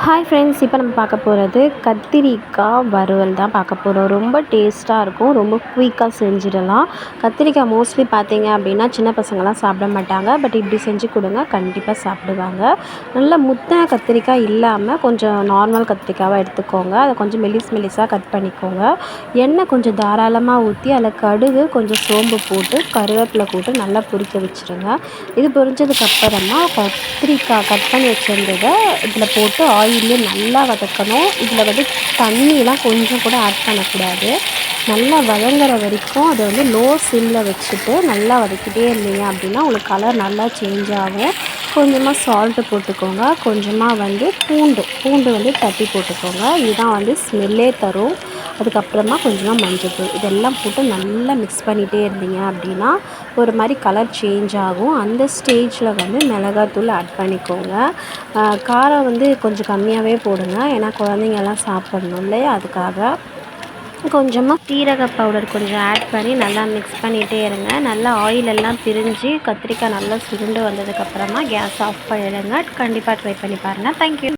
Hi friends, இப்போ நம்ம பார்க்க போகிறது கத்திரிக்காய் வறுவல் தான் பார்க்க போகிறோம். ரொம்ப டேஸ்ட்டாக இருக்கும், ரொம்ப குயிக்காக செஞ்சிடலாம். கத்திரிக்காய் மோஸ்ட்லி பார்த்தீங்க அப்படின்னா சின்ன பசங்கள்லாம் சாப்பிட மாட்டாங்க. பட் இப்படி செஞ்சு கொடுங்க, கண்டிப்பாக சாப்பிடுவாங்க. நல்லா முத்தின கத்திரிக்காய் இல்லாமல் கொஞ்சம் நார்மல் கத்திரிக்காவாக எடுத்துக்கோங்க. அதை கொஞ்சம் மெலிசாக கட் பண்ணிக்கோங்க. எண்ணெய் கொஞ்சம் தாராளமாக ஊற்றி அதில் கடுகு, கொஞ்சம் சோம்பு போட்டு கருவேப்பிலை போட்டு நல்லா பொரிக்க வச்சுருங்க. இது பொரிஞ்சதுக்கப்புறமா கத்திரிக்காய் கட் பண்ணி வச்சுருந்ததை இதில் போட்டு ஆயிலே நல்லா வதக்கணும். இதில் வந்து தண்ணியெலாம் கொஞ்சம் கூட ஆட் பண்ணக்கூடாது. நல்லா வதங்குற வரைக்கும் அதை வந்து லோ சிம்மில் வச்சுட்டு நல்லா வதக்கிட்டே இருந்தீங்க அப்படின்னா உங்களுக்கு கலர் நல்லா சேஞ்ச் ஆகும். கொஞ்சமாக சால்ட்டு போட்டுக்கோங்க. கொஞ்சமாக வந்து பூண்டு வந்து தட்டி போட்டுக்கோங்க. இதுதான் வந்து ஸ்மெல்லே தரும். அதுக்கப்புறமா கொஞ்சமாக மஞ்சள்தூள் இதெல்லாம் போட்டு நல்லா மிக்ஸ் பண்ணிகிட்டே இருந்தீங்க அப்படின்னா ஒரு மாதிரி கலர் சேஞ்ச் ஆகும். அந்த ஸ்டேஜில் வந்து மிளகாத்தூள் ஆட் பண்ணிக்கோங்க. காரம் வந்து கொஞ்சம் கம்மியாகவே போடுங்க, ஏன்னா குழந்தைங்கெல்லாம் சாப்பிட்ணும் இல்லையா, அதுக்காக. கொஞ்சமாக சீரக பவுடர் கொஞ்சம் ஆட் பண்ணி நல்லா மிக்ஸ் பண்ணிகிட்டே இருங்க. நல்லா ஆயிலெல்லாம் பிரிஞ்சு கத்திரிக்காய் நல்லா சுருண்டு வந்ததுக்கப்புறமா கேஸ் ஆஃப் பண்ணிடுங்க. கண்டிப்பாக ட்ரை பண்ணி பாருங்கள். தேங்க்யூ.